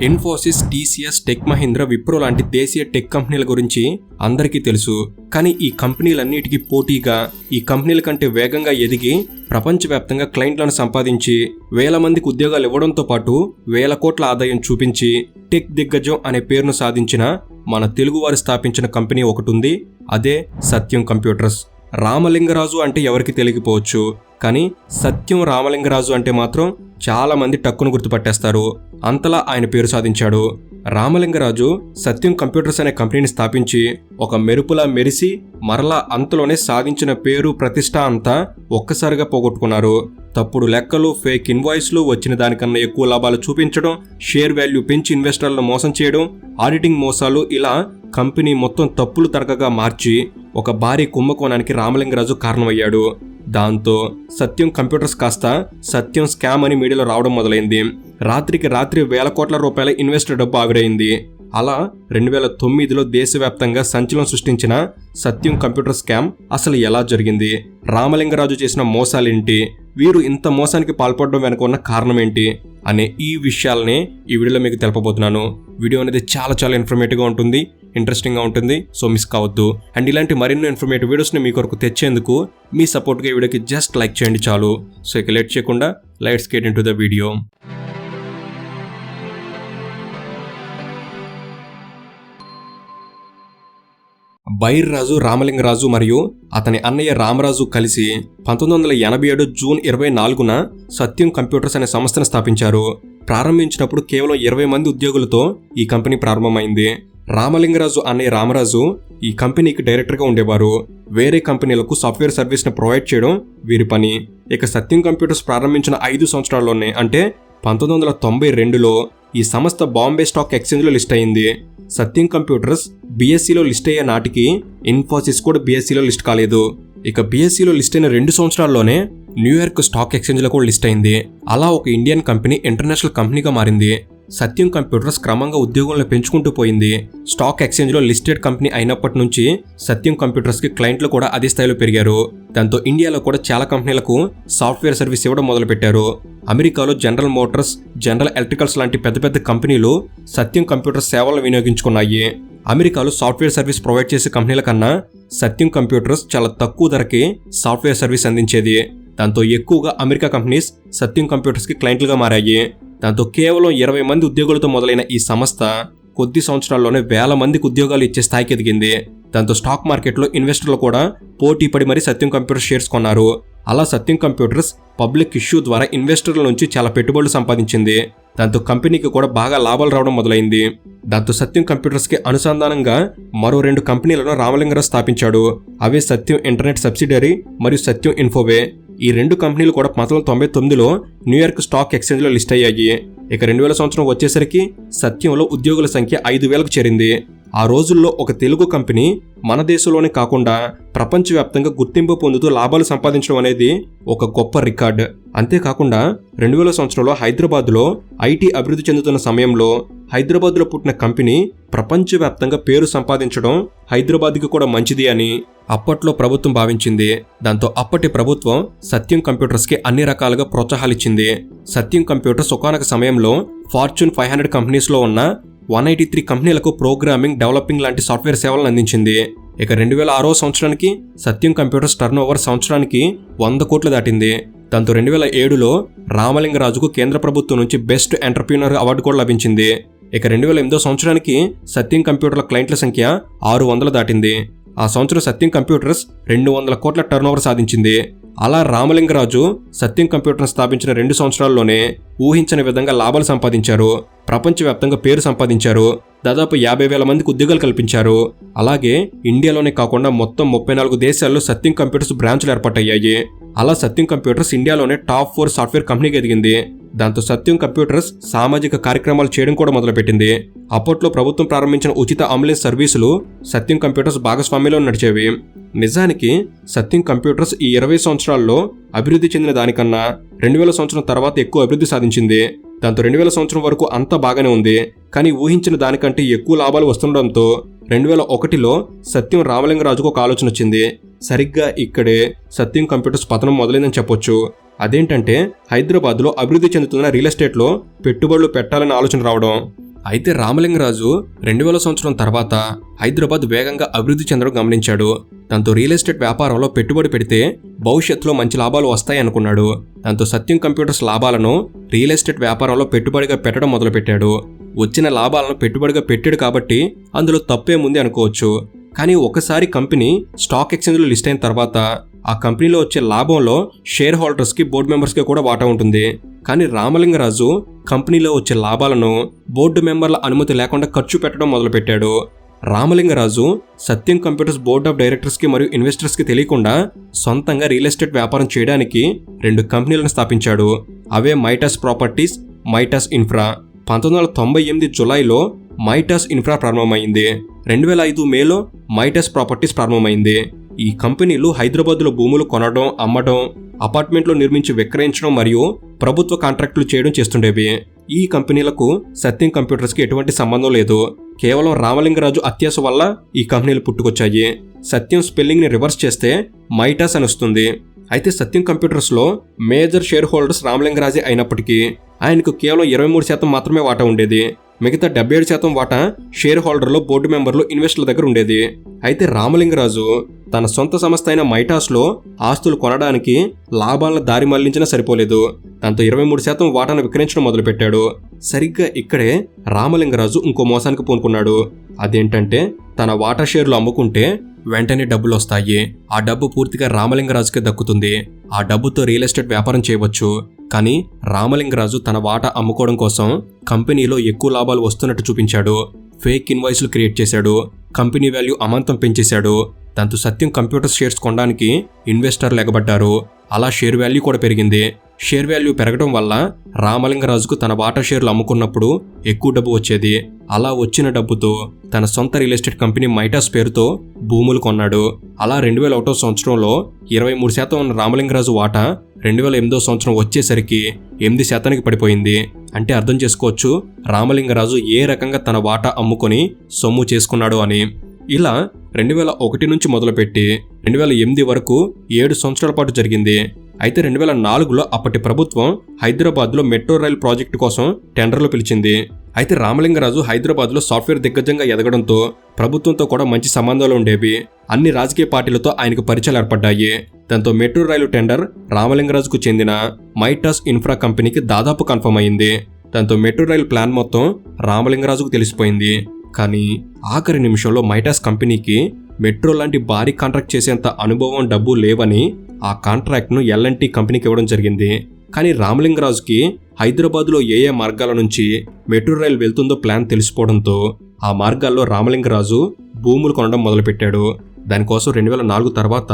Infosys, TCS, tech Mahindra, Wipro లాంటి దేశీయ tech కంపెనీల గురించి అందరికీ తెలుసు. కానీ ఈ కంపెనీలన్నిటికీ పోటీగా ఈ కంపెనీల కంటే వేగంగా ఎదిగి ప్రపంచవ్యాప్తంగా క్లయింట్లను సంపాదించి వేల మందికి ఉద్యోగాలు ఇవ్వడంతో పాటు వేల కోట్ల ఆదాయం చూపించి టెక్ దిగ్గజం అనే పేరును సాధించిన మన తెలుగువారు స్థాపించిన కంపెనీ ఒకటి ఉంది. అదే సత్యం కంప్యూటర్స్. రామలింగరాజు అంటే ఎవరికి తెలియకపోవచ్చు, కానీ సత్యం రామలింగరాజు అంటే మాత్రం చాలా మంది టక్కును గుర్తుపట్టేస్తారు. అంతలా ఆయన పేరు సాధించాడు. రామలింగరాజు సత్యం కంప్యూటర్స్ అనే కంపెనీని స్థాపించి ఒక మెరుపులా మెరిసి మరలా అంతలోనే సాధించిన పేరు, ప్రతిష్ట అంతా ఒక్కసారిగా పోగొట్టుకున్నారు. తప్పుడు లెక్కలు, ఫేక్ ఇన్వాయిస్లు, వచ్చిన దానికన్నా ఎక్కువ లాభాలు చూపించడం, షేర్ వాల్యూ పెంచి ఇన్వెస్టర్లను మోసం చేయడం, ఆడిటింగ్ మోసాలు, ఇలా కంపెనీ మొత్తం తప్పులు తరగగా మార్చి ఒక భారీ కుంభకోణానికి రామలింగరాజు కారణమయ్యాడు. దాంతో సత్యం కంప్యూటర్స్ కాస్త సత్యం స్కామ్ అని మీడియాలో రావడం మొదలైంది. రాత్రికి రాత్రి వేల కోట్ల రూపాయల ఇన్వెస్టర్ డబ్బు ఆవిరైంది. అలా 2009లో దేశవ్యాప్తంగా సంచలనం సృష్టించిన సత్యం కంప్యూటర్ స్కామ్ అసలు ఎలా జరిగింది, రామలింగరాజు చేసిన మోసాలేంటి, వీరు ఇంత మోసానికి పాల్పడడం వెనుక ఉన్న కారణం ఏంటి అనే ఈ విషయాలనే ఈ వీడియోలో మీకు తెలపబోతున్నాను. వీడియో అనేది చాలా ఇన్ఫర్మేటివ్గా ఉంటుంది, ఇంట్రెస్టింగ్గా ఉంటుంది. సో మిస్ కావద్దు. అండ్ ఇలాంటి మరిన్నో ఇన్ఫర్మేటివ్ వీడియోస్ని మీ కొరకు తెచ్చేందుకు మీ సపోర్ట్గా ఈ వీడియోకి జస్ట్ లైక్ చేయండి చాలు. సో ఇక లేట్ చేయకుండా let's get into the video. Byrraju Ramalinga Raju మరియు అతని అన్నయ్య రామరాజు కలిసి 1987 జూన్ 24న సత్యం కంప్యూటర్స్ అనే సంస్థను స్థాపించారు. ప్రారంభించినప్పుడు కేవలం 20 మంది ఉద్యోగులతో ఈ కంపెనీ ప్రారంభమైంది. రామలింగరాజు అన్నయ్య రామరాజు ఈ కంపెనీకి డైరెక్టర్గా ఉండేవారు. వేరే కంపెనీలకు సాఫ్ట్వేర్ సర్వీస్ను ప్రొవైడ్ చేయడం వీరి పని. ఇక సత్యం కంప్యూటర్స్ ప్రారంభించిన 5 సంవత్సరాల్లోనే, అంటే 1992లో ఈ సంస్థ బాంబే స్టాక్ ఎక్స్చేంజ్లో లిస్ట్ అయింది. సత్యం కంప్యూటర్స్ బీఎస్సీలో లిస్ట్ అయ్యే నాటికి ఇన్ఫోసిస్ కూడా బీఎస్సీలో లిస్ట్ కాలేదు. ఇక బీఎస్సీలో లిస్ట్ అయిన 2 సంవత్సరాల్లోనే న్యూయార్క్ స్టాక్ ఎక్స్చేంజ్లో కూడా లిస్ట్ అయింది. అలా ఒక ఇండియన్ కంపెనీ ఇంటర్నేషనల్ కంపెనీగా మారింది. సత్యం కంప్యూటర్స్ క్రమంగా ఉద్యోగులను పెంచుకుంటూ పోయింది. స్టాక్ ఎక్స్చేంజ్లో లిస్టెడ్ కంపెనీ అయినప్పటి నుంచి సత్యం కంప్యూటర్స్కి క్లయింట్లు కూడా అదే స్థాయిలో పెరిగారు. దాంతో ఇండియాలో కూడా చాలా కంపెనీలకు సాఫ్ట్వేర్ సర్వీస్ ఇవ్వడం మొదలుపెట్టారు. అమెరికాలో జనరల్ మోటార్స్, జనరల్ ఎలక్ట్రికల్స్ లాంటి పెద్ద కంపెనీలు సత్యం కంప్యూటర్స్ సేవలను వినియోగించుకున్నాయి. అమెరికాలో సాఫ్ట్వేర్ సర్వీస్ ప్రొవైడ్ చేసే కంపెనీల కన్నా సత్యం కంప్యూటర్స్ చాలా తక్కువ ధరకి సాఫ్ట్వేర్ సర్వీస్ అందించేది. దాంతో ఎక్కువగా అమెరికా కంపెనీస్ సత్యం కంప్యూటర్స్కి క్లయింట్లుగా మారాయి. దాంతో కేవలం 20 మంది ఉద్యోగులతో మొదలైన ఈ సంస్థ కొద్ది సంవత్సరాల్లోనే వేల మందికి ఉద్యోగాలు ఇచ్చే స్థాయికి ఎదిగింది. దాంతో స్టాక్ మార్కెట్లో ఇన్వెస్టర్లు కూడా పోటీ పడి మరీ సత్యం కంప్యూటర్స్ షేర్స్ కొన్నారు. అలా సత్యం కంప్యూటర్స్ పబ్లిక్ ఇష్యూ ద్వారా ఇన్వెస్టర్ల నుంచి చాలా పెట్టుబడులు సంపాదించింది. దాంతో కంపెనీకి కూడా బాగా లాభాలు రావడం మొదలైంది. దాంతో సత్యం కంప్యూటర్స్కి అనుసంధానంగా మరో 2 కంపెనీలను రామలింగరాజు స్థాపించాడు. అవే సత్యం ఇంటర్నెట్ సబ్సిడరీ మరియు సత్యం ఇన్ఫోవే. ఈ 2 కంపెనీలు కూడా 1999లో న్యూయార్క్ స్టాక్ ఎక్స్చేంజ్లో లిస్ట్ అయ్యాయి. ఇక 2000 సంవత్సరం వచ్చేసరికి సత్యంలో ఉద్యోగుల సంఖ్య 5000కు చేరింది. ఆ రోజుల్లో ఒక తెలుగు కంపెనీ మన దేశంలోనే కాకుండా ప్రపంచవ్యాప్తంగా గుర్తింపు పొందుతూ లాభాలు సంపాదించడం అనేది ఒక గొప్ప రికార్డ్. అంతేకాకుండా 2000 సంవత్సరంలో హైదరాబాద్లో ఐటీ అభివృద్ధి చెందుతున్న సమయంలో హైదరాబాద్లో పుట్టిన కంపెనీ ప్రపంచవ్యాప్తంగా పేరు సంపాదించడం హైదరాబాద్కి కూడా మంచిది అని అప్పట్లో ప్రభుత్వం భావించింది. దాంతో అప్పటి ప్రభుత్వం సత్యం కంప్యూటర్స్కి అన్ని రకాలుగా ప్రోత్సాహాలిచ్చింది. సత్యం కంప్యూటర్స్ ఒకానొక సమయంలో ఫార్చ్యూన్ 500 కంపెనీస్లో ఉన్న 183 కంపెనీలకు ప్రోగ్రామింగ్, డెవలపింగ్ లాంటి సాఫ్ట్వేర్ సేవలను అందించింది. ఇక 2006 సంవత్సరానికి సత్యం కంప్యూటర్స్ టర్నోవర్ సంవత్సరానికి 100 కోట్లు దాటింది. దాంతో 2007లో రామలింగరాజుకు కేంద్ర ప్రభుత్వం నుంచి బెస్ట్ ఎంటర్ప్రీనర్ అవార్డు కూడా లభించింది. ఇక 2008 సంవత్సరానికి సత్యం కంప్యూటర్ల క్లయింట్ల సంఖ్య 600 దాటింది. ఆ సంవత్సరం సత్యం కంప్యూటర్స్ 200 కోట్ల టర్నోవర్ సాధించింది. అలా రామలింగరాజు సత్యం కంప్యూటర్స్ స్థాపించిన 2 సంవత్సరాల్లోనే ఊహించని విధంగా లాభాలు సంపాదించారు. ప్రపంచవ్యాప్తంగా పేరు సంపాదించారు. దాదాపు 50,000 మందికి ఉద్యోగాలు కల్పించారు. అలాగే ఇండియాలోనే కాకుండా మొత్తం 34 దేశాల్లో సత్యం కంప్యూటర్స్ బ్రాంచ్లు ఏర్పాటయ్యాయి. అలా సత్యం కంప్యూటర్స్ ఇండియాలోనే టాప్ 4 సాఫ్ట్వేర్ కంపెనీగా ఎదిగింది. దాంతో సత్యం కంప్యూటర్స్ సామాజిక కార్యక్రమాలు చేయడం కూడా మొదలుపెట్టింది. అప్పట్లో ప్రభుత్వం ప్రారంభించిన ఉచిత అంబులెన్స్ సర్వీసులు సత్యం కంప్యూటర్స్ భాగస్వామ్యంలో నడిచేవి. నిజానికి సత్యం కంప్యూటర్స్ ఈ 20 సంవత్సరాల్లో అభివృద్ధి చెందిన దానికన్నా 2000 సంవత్సరం తర్వాత ఎక్కువ అభివృద్ధి సాధించింది. దాంతో 2000 సంవత్సరం వరకు అంతా బాగానే ఉంది. కానీ ఊహించిన దానికంటే ఎక్కువ లాభాలు వస్తుండడంతో 2001లో సత్యం రామలింగరాజుకు ఒక ఆలోచన వచ్చింది. సరిగ్గా ఇక్కడే సత్యం కంప్యూటర్స్ పతనం మొదలైందని చెప్పొచ్చు. అదేంటంటే హైదరాబాద్లో అభివృద్ధి చెందుతున్న రియల్ ఎస్టేట్లో పెట్టుబడులు పెట్టాలనే ఆలోచన రావడం. అయితే రామలింగరాజు 2000 సంవత్సరం తర్వాత హైదరాబాద్ వేగంగా అభివృద్ధి చెందడం గమనించాడు. దాంతో రియల్ ఎస్టేట్ వ్యాపారంలో పెట్టుబడి పెడితే భవిష్యత్తులో మంచి లాభాలు వస్తాయి అనుకున్నాడు. దాంతో సత్యం కంప్యూటర్స్ లాభాలను రియల్ ఎస్టేట్ వ్యాపారంలో పెట్టుబడిగా పెట్టడం మొదలుపెట్టాడు. వచ్చిన లాభాలను పెట్టుబడిగా పెట్టాడు కాబట్టి అందులో తప్పేముంది అనుకోవచ్చు. కానీ ఒకసారి కంపెనీ స్టాక్ ఎక్స్చేంజ్లో లిస్ట్ అయిన తర్వాత ఆ కంపెనీలో వచ్చే లాభంలో షేర్ హోల్డర్స్కి, బోర్డు మెంబర్స్కి కూడా వాటా ఉంటుంది. కానీ రామలింగరాజు కంపెనీలో వచ్చే లాభాలను బోర్డు మెంబర్ల అనుమతి లేకుండా ఖర్చు పెట్టడం మొదలుపెట్టాడు. రామలింగరాజు సత్యం కంప్యూటర్స్ బోర్డ్ ఆఫ్ డైరెక్టర్స్కి మరియు ఇన్వెస్టర్స్కి తెలియకుండా సొంతంగా రియల్ ఎస్టేట్ వ్యాపారం చేయడానికి 2 కంపెనీలను స్థాపించాడు. అవే మైటాస్ ప్రాపర్టీస్, మైటాస్ ఇన్ఫ్రా. 1998 జులైలో మైటాస్ ఇన్ఫ్రా ప్రారంభమైంది. 2005 మేలో మైటాస్ ప్రాపర్టీస్ ప్రారంభమైంది. ఈ కంపెనీలు హైదరాబాద్లో భూములు కొనడం, అమ్మడం, అపార్ట్మెంట్లు నిర్మించి విక్రయించడం మరియు ప్రభుత్వ కాంట్రాక్టులు చేయడం చేస్తుండేవి. ఈ కంపెనీలకు సత్యం కంప్యూటర్స్కి ఎటువంటి సంబంధం లేదు. కేవలం రామలింగరాజు అత్యాశ వల్ల ఈ కంపెనీలు పుట్టుకొచ్చాయి. సత్యం స్పెల్లింగ్ని రివర్స్ చేస్తే మైటాస్ అని వస్తుంది. అయితే సత్యం కంప్యూటర్స్లో మేజర్ షేర్ హోల్డర్స్ రామలింగరాజే అయినప్పటికీ ఆయనకు కేవలం 23% మాత్రమే వాటా ఉండేది. మిగతా 77% వాటా షేర్ హోల్డర్లో, బోర్డు మెంబర్లు, ఇన్వెస్టర్ల దగ్గర ఉండేది. అయితే రామలింగరాజు తన సొంత సంస్థ అయిన మైటాస్లో ఆస్తులు కొనడానికి లాభాలను దారి మళ్లించినా సరిపోలేదు. దాంతో 23% వాటాను విక్రయించడం మొదలుపెట్టాడు. సరిగ్గా ఇక్కడే రామలింగరాజు ఇంకో మోసానికి పూనుకున్నాడు. అదేంటంటే తన వాటా షేర్లు అమ్ముకుంటే వెంటనే డబ్బులు వస్తాయి. ఆ డబ్బు పూర్తిగా రామలింగరాజుకే దక్కుతుంది. ఆ డబ్బుతో రియల్ ఎస్టేట్ వ్యాపారం చేయవచ్చు. కానీ రామలింగరాజు తన వాటా అమ్ముకోవడం కోసం కంపెనీలో ఎక్కువ లాభాలు వస్తున్నట్టు చూపించాడు. ఫేక్ ఇన్వాయిస్లు క్రియేట్ చేశాడు. కంపెనీ వాల్యూ అమాంతం పెంచేశాడు. దాంతో సత్యం కంప్యూటర్ షేర్స్ కొనడానికి ఇన్వెస్టర్లు ఎగబడ్డారు. అలా షేర్ వాల్యూ కూడా పెరిగింది. షేర్ వాల్యూ పెరగడం వల్ల రామలింగరాజుకు తన వాటా షేర్లు అమ్ముకున్నప్పుడు ఎక్కువ డబ్బు వచ్చేది. అలా వచ్చిన డబ్బుతో తన సొంత రియల్ ఎస్టేట్ కంపెనీ మైటాస్ పేరుతో భూములు కొన్నాడు. అలా 2001 సంవత్సరంలో 23% ఉన్న రామలింగరాజు వాటా 2008 సంవత్సరం వచ్చేసరికి 8% పడిపోయింది. అంటే అర్థం చేసుకోవచ్చు రామలింగరాజు ఏ రకంగా తన వాటా అమ్ముకొని సొమ్ము చేసుకున్నాడు అని. ఇలా 2001 నుంచి మొదలుపెట్టి 2008 వరకు 7 సంవత్సరాల పాటు జరిగింది. అయితే 2004లో అప్పటి ప్రభుత్వం హైదరాబాద్లో మెట్రో రైల్ ప్రాజెక్టు కోసం టెండర్లు పిలిచింది. అయితే రామలింగరాజు హైదరాబాద్లో సాఫ్ట్వేర్ దిగ్గజంగా ఎదగడంతో ప్రభుత్వంతో కూడా మంచి సంబంధాలు ఉండేవి. అన్ని రాజకీయ పార్టీలతో ఆయనకు పరిచయాలు ఏర్పడ్డాయి. దాంతో మెట్రో రైలు టెండర్ రామలింగరాజుకు చెందిన మైటాస్ ఇన్ఫ్రా కంపెనీకి దాదాపు కన్ఫర్మ్ అయింది. దాంతో మెట్రో రైలు ప్లాన్ మొత్తం రామలింగరాజుకు తెలిసిపోయింది. కానీ ఆఖరి నిమిషంలో మైటాస్ కంపెనీకి మెట్రో లాంటి భారీ కాంట్రాక్ట్ చేసేంత అనుభవం, డబ్బు లేవని ఆ కాంట్రాక్ట్ను L&T కంపెనీకి ఇవ్వడం జరిగింది. కానీ రామలింగరాజుకి హైదరాబాద్లో ఏ మార్గాల నుంచి మెట్రో రైలు వెళ్తుందో ప్లాన్ తెలిసిపోవడంతో ఆ మార్గాల్లో రామలింగరాజు భూములు కొనడం మొదలుపెట్టాడు. దానికోసం 2004 తర్వాత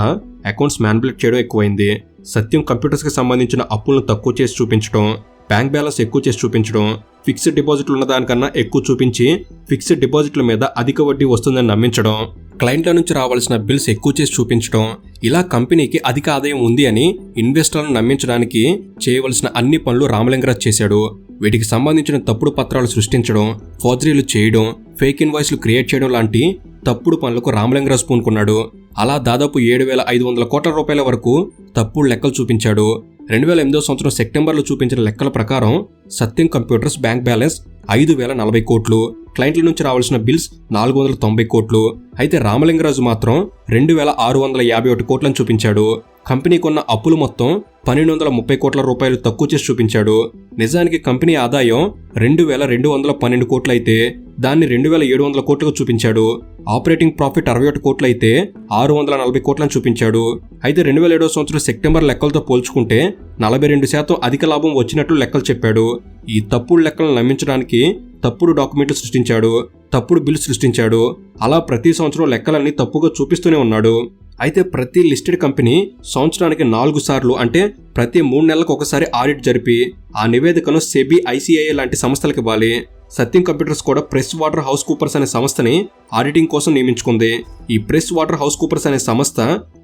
అకౌంట్స్ మ్యానిపులేట్ చేయడం ఎక్కువైంది. సత్యం కంప్యూటర్స్కి సంబంధించిన అప్పులను తక్కువ చేసి చూపించడం, బ్యాంక్ బ్యాలెన్స్ ఎక్కువ చేసి చూపించడం, ఫిక్స్డ్ డిపాజిట్లు ఉన్న దానికన్నా ఎక్కువ చూపించి ఫిక్స్డ్ డిపాజిట్ల మీద అధిక వడ్డీ వస్తుందని నమ్మించడం, క్లయింట్ల నుంచి రావాల్సిన బిల్స్ ఎక్కువ చేసి చూపించడం, ఇలా కంపెనీకి అధిక ఆదాయం ఉంది అని ఇన్వెస్టర్లను నమ్మించడానికి చేయవలసిన అన్ని పనులు రామలింగరాజు చేశాడు. వీటికి సంబంధించిన తప్పుడు పత్రాలు సృష్టించడం, ఫోర్జరీలు చేయడం, ఫేక్ ఇన్వాయిస్లు క్రియేట్ చేయడం లాంటి తప్పుడు పనులకు రామలింగరాజు పూనుకున్నాడు. అలా దాదాపు 7,500 కోట్ల రూపాయల వరకు తప్పుడు లెక్కలు చూపించాడు. 2008 సంవత్సరం సెప్టెంబర్లో చూపించిన లెక్కల ప్రకారం సత్యం కంప్యూటర్స్ బ్యాంక్ బ్యాలెన్స్ 5,040 కోట్లు, క్లయింట్ల నుంచి రావాల్సిన బిల్స్ 490 కోట్లు. అయితే రామలింగరాజు మాత్రం 2,651 కోట్లను చూపించాడు. కంపెనీ కొన్న అప్పులు మొత్తం 1,230 కోట్ల రూపాయలు తక్కువ చేసి చూపించాడు. నిజానికి కంపెనీ ఆదాయం 2,212 కోట్లు అయితే దాన్ని 2,700 కోట్లకు చూపించాడు. ఆపరేటింగ్ ప్రాఫిట్ 61 కోట్లు అయితే 640 కోట్లను చూపించాడు. అయితే 2007 సంవత్సరం సెప్టెంబర్ లెక్కలతో పోల్చుకుంటే 42% అధిక లాభం వచ్చినట్లు లెక్కలు చెప్పాడు. ఈ తప్పుడు లెక్కలను నమ్మించడానికి తప్పుడు డాక్యుమెంట్లు సృష్టించాడు, తప్పుడు బిల్లు సృష్టించాడు. అలా ప్రతి సంవత్సరం లెక్కలన్నీ తప్పుగా చూపిస్తూనే ఉన్నాడు. అయితే ప్రతి లిస్టెడ్ కంపెనీ సంవత్సరానికి 4 సార్లు అంటే ప్రతి 3 నెలలకు ఒకసారి ఆడిట్ జరిపి ఆ నివేదికను సెబీ, ICAI లాంటి సంస్థలకు ఇవ్వాలి. సత్యం కంప్యూటర్స్ కూడా ప్రెస్ వాటర్ హౌస్ కూపర్స్ అనే సంస్థని ఆడిటింగ్ కోసం నియమించుకుంది. ఈ ప్రెస్ వాటర్ హౌస్ కూపర్స్ అనే సంస్థ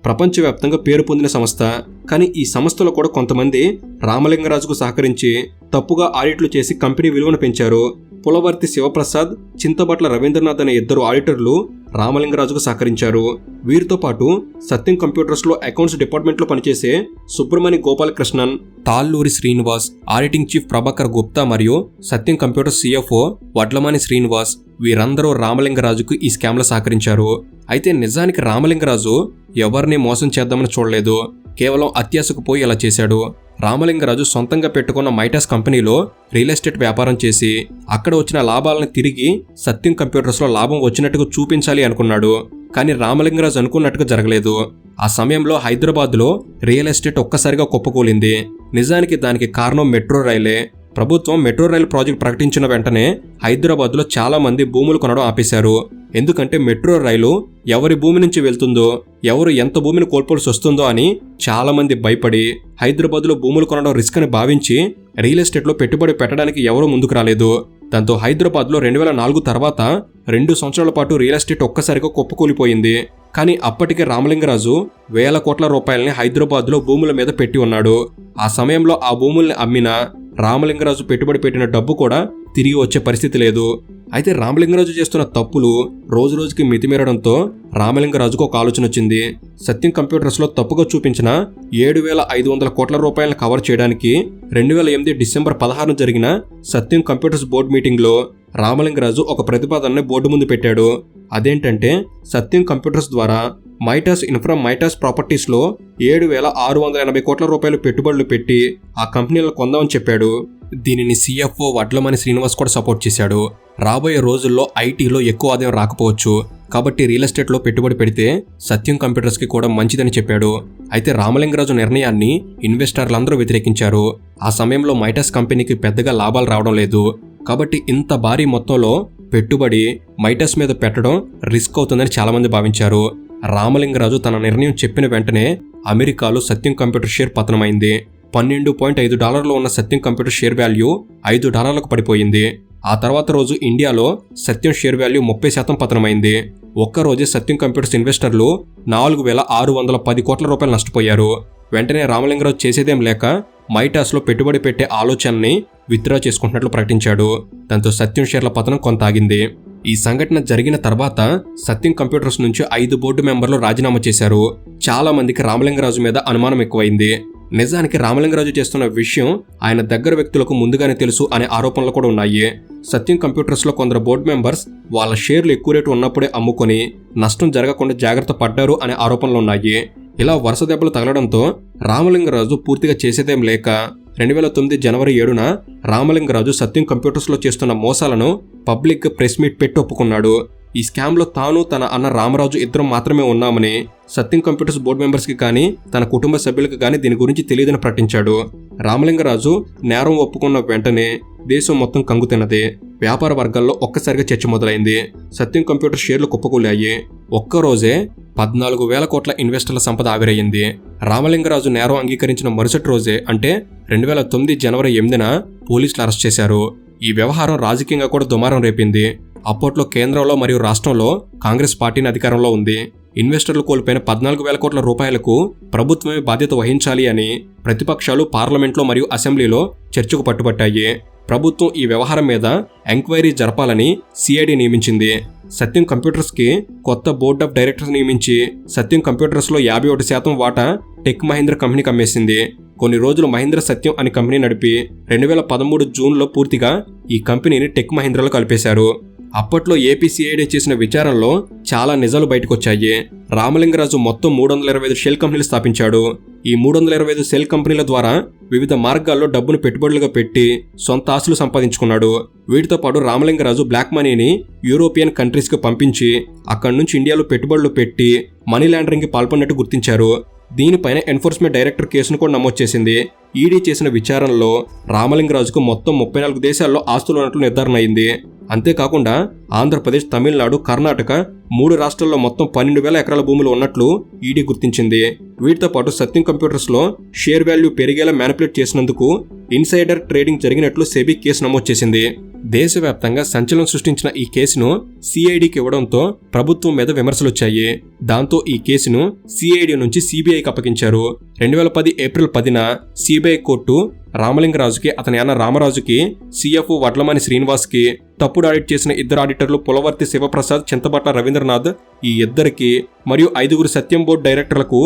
ప్రపంచవ్యాప్తంగా పేరు పొందిన సంస్థ. కానీ ఈ సంస్థలో కూడా కొంతమంది రామలింగరాజుకు సహకరించి తప్పుగా ఆడిట్లు చేసి కంపెనీ విలువను పెంచారు. పులవర్తి శివప్రసాద్, చింతబట్ల రవీంద్రనాథ్ అనే ఇద్దరు ఆడిటర్లు రామలింగరాజుకు సహకరించారు. వీరితో పాటు సత్యం కంప్యూటర్స్ లో అకౌంట్స్ డిపార్ట్మెంట్ లో పనిచేసే సుబ్రమణి గోపాలకృష్ణన్, తాళ్ళూరి శ్రీనివాస్, ఆడిటింగ్ చీఫ్ ప్రభాకర్ గుప్తా మరియు సత్యం కంప్యూటర్స్ CFO వడ్లమాని శ్రీనివాస్ వీరందరూ రామలింగరాజుకు ఈ స్కామ్ లో సహకరించారు. అయితే నిజానికి రామలింగరాజు ఎవరిని మోసం చేద్దామని చూడలేదు, కేవలం అత్యాశకు పోయి ఇలా చేశాడు. రామలింగరాజు సొంతంగా పెట్టుకున్న మైటాస్ కంపెనీలో రియల్ ఎస్టేట్ వ్యాపారం చేసి అక్కడ వచ్చిన లాభాలను తిరిగి సత్యం కంప్యూటర్స్ లో లాభం వచ్చినట్టుగా చూపించాలి అనుకున్నాడు. కానీ రామలింగరాజు అనుకున్నట్టుగా జరగలేదు. ఆ సమయంలో హైదరాబాద్లో రియల్ ఎస్టేట్ ఒక్కసారిగా కుప్పకూలింది. నిజానికి దానికి కారణం మెట్రో రైలే. ప్రభుత్వం మెట్రో రైలు ప్రాజెక్ట్ ప్రకటించిన వెంటనే హైదరాబాద్లో చాలా మంది భూములు కొనడం ఆపేశారు. ఎందుకంటే మెట్రో రైలు ఎవరి భూమి నుంచి వెళ్తుందో, ఎవరు ఎంత భూమిని కోల్పోల్సి వస్తుందో అని చాలా మంది భయపడి హైదరాబాద్లో భూములు కొనడం రిస్క్ అని భావించి రియల్ ఎస్టేట్లో పెట్టుబడి పెట్టడానికి ఎవరూ ముందుకు రాలేదు. దాంతో హైదరాబాద్లో 2004 తర్వాత 2 సంవత్సరాల పాటు రియల్ ఎస్టేట్ ఒక్కసారిగా కుప్పకూలిపోయింది. కానీ అప్పటికే రామలింగరాజు వేల కోట్ల రూపాయలని హైదరాబాద్లో భూముల మీద పెట్టి ఉన్నాడు. ఆ సమయంలో ఆ భూముల్ని అమ్మినా రామలింగరాజు పెట్టుబడి పెట్టిన డబ్బు కూడా తిరిగి వచ్చే పరిస్థితి లేదు. అయితే రామలింగరాజు చేస్తున్న తప్పులు రోజు రోజుకి మితిమీరడంతో రామలింగరాజుకు ఒక ఆలోచన వచ్చింది. సత్యం కంప్యూటర్స్ లో తప్పుగా చూపించిన 7,500 కోట్ల రూపాయలను కవర్ చేయడానికి 2008 డిసెంబర్ 16 జరిగిన సత్యం కంప్యూటర్స్ బోర్డు మీటింగ్ లో రామలింగరాజు ఒక ప్రతిపాదనని బోర్డు ముందు పెట్టాడు. అదేంటంటే సత్యం కంప్యూటర్స్ ద్వారా మైటాస్ ఇన్ఫ్రా మైటాస్ ప్రాపర్టీస్ లో 7,680 కోట్ల రూపాయలు పెట్టుబడులు పెట్టి ఆ కంపెనీలను కొందామని చెప్పాడు. దీనిని CFO వడ్లమాని శ్రీనివాస్ కూడా సపోర్ట్ చేశాడు. రాబోయే రోజుల్లో ఐటీలో ఎక్కువ ఆదాయం రాకపోవచ్చు, కాబట్టి రియల్ ఎస్టేట్లో పెట్టుబడి పెడితే సత్యం కంప్యూటర్స్కి కూడా మంచిదని చెప్పాడు. అయితే రామలింగరాజు నిర్ణయాన్ని ఇన్వెస్టర్లందరూ వ్యతిరేకించారు. ఆ సమయంలో మైటాస్ కంపెనీకి పెద్దగా లాభాలు రావడం లేదు. కాబట్టి ఇంత భారీ మొత్తంలో పెట్టుబడి మైటాస్ మీద పెట్టడం రిస్క్ అవుతుందని చాలామంది భావించారు. రామలింగరాజు తన నిర్ణయం చెప్పిన వెంటనే అమెరికాలో సత్యం కంప్యూటర్ షేర్ పతనమైంది. $12.5 ఉన్న సత్యం కంప్యూటర్ షేర్ వాల్యూ $5 పడిపోయింది. ఆ తర్వాత రోజు ఇండియాలో సత్యం షేర్ వాల్యూ 30% పతనమైంది. ఒక్కరోజే సత్యం కంప్యూటర్స్ ఇన్వెస్టర్లు 4,610 కోట్ల రూపాయలు నష్టపోయారు. వెంటనే రామలింగరాజు చేసేదేం లేక మైటాస్లో పెట్టుబడి పెట్టే ఆలోచనని విత్డ్రా చేసుకుంటున్నట్లు ప్రకటించాడు. దాంతో సత్యం షేర్ల పతనం కొంత ఆగింది. ఈ సంఘటన జరిగిన తర్వాత సత్యం కంప్యూటర్స్ నుంచి 5 బోర్డు మెంబర్లు రాజీనామా చేశారు. చాలా మందికి రామలింగరాజు మీద అనుమానం ఎక్కువైంది. నిజానికి రామలింగరాజు చేస్తున్న విషయం ఆయన దగ్గర వ్యక్తులకు ముందుగానే తెలుసు అనే ఆరోపణలు కూడా ఉన్నాయి. సత్యం కంప్యూటర్స్ లో కొందరు బోర్డు మెంబర్స్ వాళ్ళ షేర్లు ఎక్కువ రేటు ఉన్నప్పుడే అమ్ముకొని నష్టం జరగకుండా జాగ్రత్త పడ్డారు అనే ఆరోపణలు ఉన్నాయి. ఇలా వరుస దెబ్బలు తగలడంతో రామలింగరాజు పూర్తిగా చేసేదేం లేక 2009 జనవరి 7న రామలింగరాజు సత్యం కంప్యూటర్స్ లో చేస్తున్న మోసాలను పబ్లిక్ ప్రెస్ మీట్ పెట్టి ఒప్పుకున్నాడు. ఈ స్కామ్ లో తాను తన అన్న రామరాజు ఇద్దరం మాత్రమే ఉన్నామని, సత్యం కంప్యూటర్స్ బోర్డు మెంబర్స్ కి కానీ తన కుటుంబ సభ్యులకు కానీ దీని గురించి తెలియదని ప్రకటించాడు. రామలింగరాజు నేరం ఒప్పుకున్న వెంటనే దేశం మొత్తం కంగుతిన్నది. వ్యాపార వర్గాల్లో ఒక్కసారిగా చర్చ మొదలైంది. సత్యం కంప్యూటర్ షేర్లు కుప్పకూలాయి. ఒక్కరోజే 14,000 కోట్ల ఇన్వెస్టర్ల సంపద ఆవిరయ్యింది. రామలింగరాజు నేరం అంగీకరించిన మరుసటి రోజే అంటే 2009 జనవరి 8న పోలీసులు అరెస్ట్ చేశారు. ఈ వ్యవహారం రాజకీయంగా కూడా దుమారం రేపింది. అప్పట్లో కేంద్రంలో మరియు రాష్ట్రంలో కాంగ్రెస్ పార్టీని అధికారంలో ఉంది. ఇన్వెస్టర్లు కోల్పోయిన 14,000 కోట్ల రూపాయలకు ప్రభుత్వమే బాధ్యత వహించాలి అని ప్రతిపక్షాలు పార్లమెంట్లో మరియు అసెంబ్లీలో చర్చకు పట్టుబట్టాయి. ప్రభుత్వం ఈ వ్యవహారం మీద ఎంక్వైరీ జరపాలని CID నియమించింది. సత్యం కంప్యూటర్స్కి కొత్త బోర్డ్ ఆఫ్ డైరెక్టర్స్ నియమించి సత్యం కంప్యూటర్స్లో 51% వాటా టెక్ మహీంద్ర కంపెనీకి అమ్మేసింది. కొన్ని రోజులు మహీంద్ర సత్యం అనే కంపెనీ నడిపి 2013 జూన్లో పూర్తిగా ఈ కంపెనీని టెక్ మహీంద్రలో కలిపేశారు. అప్పట్లో APCID చేసిన విచారణలో చాలా నిజాలు బయటకొచ్చాయి. రామలింగరాజు మొత్తం 325 షెల్ కంపెనీలు స్థాపించాడు. ఈ 325 షెల్ కంపెనీల ద్వారా వివిధ మార్గాల్లో డబ్బును పెట్టుబడులుగా పెట్టి సొంత ఆస్తులు సంపాదించుకున్నాడు. వీటితో పాటు రామలింగరాజు బ్లాక్ మనీని యూరోపియన్ కంట్రీస్కి పంపించి అక్కడి నుంచి ఇండియాలో పెట్టుబడులు పెట్టి మనీ లాండరింగ్కి పాల్పడినట్టు గుర్తించారు. దీనిపైన ఎన్ఫోర్స్మెంట్ డైరెక్టర్ కేసును కూడా నమోదు చేసింది. ఈడీ చేసిన విచారణలో రామలింగరాజుకు మొత్తం 34 దేశాల్లో ఆస్తులు ఉన్నట్లు నిర్ధారణ అయింది. అంతేకాకుండా ఆంధ్రప్రదేశ్, తమిళనాడు, కర్ణాటక 3 రాష్ట్రాల్లో మొత్తం 12,000 ఎకరాల భూములు ఉన్నట్లు ఈడీ గుర్తించింది. వీటితో పాటు సత్యం కంప్యూటర్స్ లో షేర్ వాల్యూ పెరిగేలా మ్యానిపులేట్ చేసినందుకు ఇన్సైడర్ ట్రేడింగ్ జరిగినట్లు సెబీ కేసు నమోదు చేసింది. దేశవ్యాప్తంగా సంచలనం సృష్టించిన ఈ కేసును CIDకి ఇవ్వడంతో ప్రభుత్వం మీద విమర్శలు వచ్చాయి. దాంతో ఈ కేసును CID నుంచి CBIకి అప్పగించారు. 2010 ఏప్రిల్ 10న CBI కోర్టు రామలింగరాజుకి అతని అన్న రామరాజుకి, సిఎఫ్ఓ వడ్లమాని శ్రీనివాస్కి, తప్పుడు ఆడిట్ చేసిన ఇద్దరు ఆడిటర్లు పులవర్తి శివప్రసాద్, చింతబట్ల రవీంద్రనాథ్ ఈ ఇద్దరికి మరియు 5 సత్యం బోర్డు డైరెక్టర్లకు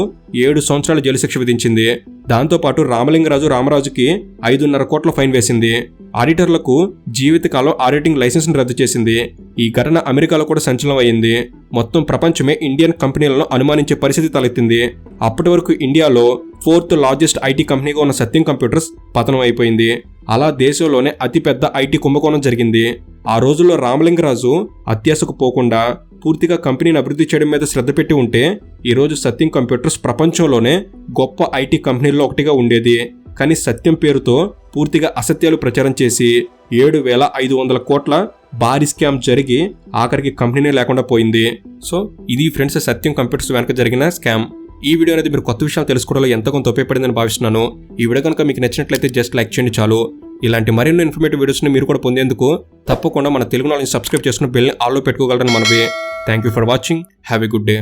7 సంవత్సరాల జైలు శిక్ష విధించింది. దాంతోపాటు రామలింగరాజుకి 5.5 కోట్ల ఫైన్ వేసింది. ఆడిటర్లకు జీవితకాలం ఆడిటింగ్ లైసెన్స్ రద్దు చేసింది. ఈ ఘటన అమెరికాలో కూడా సంచలనం అయింది. మొత్తం ప్రపంచమే ఇండియన్ కంపెనీలను అనుమానించే పరిస్థితి తలెత్తింది. అప్పటి వరకు ఇండియాలో 4th లార్జెస్ట్ ఐటీ కంపెనీగా ఉన్న సత్యం కంప్యూటర్స్ పతనం అయిపోయింది. అలా దేశంలోనే అతిపెద్ద ఐటీ కుంభకోణం జరిగింది. ఆ రోజుల్లో రామలింగరాజు అత్యాశకు పోకుండా పూర్తిగా కంపెనీని అభివృద్ధి చేయడం మీద శ్రద్ధ పెట్టి ఉంటే ఈరోజు సత్యం కంప్యూటర్స్ ప్రపంచంలోనే గొప్ప ఐటీ కంపెనీల్లో ఒకటిగా ఉండేది. కానీ సత్యం పేరుతో పూర్తిగా అసత్యాలు ప్రచారం చేసి 7,500 కోట్ల భారీ స్కామ్ జరిగి ఆఖరికి కంపెనీనే లేకుండా పోయింది. సో ఇది ఫ్రెండ్స్ సత్యం కంప్యూటర్స్ వెనక జరిగిన స్కామ్. ఈ వీడియో అనేది మీరు కొత్త విషయాలు తెలుసుకోవడంలో ఎంతో కొంత ఉపయోగపడిందని భావిస్తున్నాను. ఈ వీడియో కనుక మీకు నచ్చినట్లయితే జస్ట్ లైక్ చేయండి చాలు. ఇలాంటి మరిన్ని ఇన్ఫర్మేటివ్ వీడియోస్ని మీరు కూడా పొందేందుకు తప్పకుండా మన తెలుగు నాలెడ్జ్ సబ్స్క్రైబ్ చేసుకుని బెల్ని ఆల్లో పెట్టుకోగలరని మనవి. Thank you for watching. Have a good day.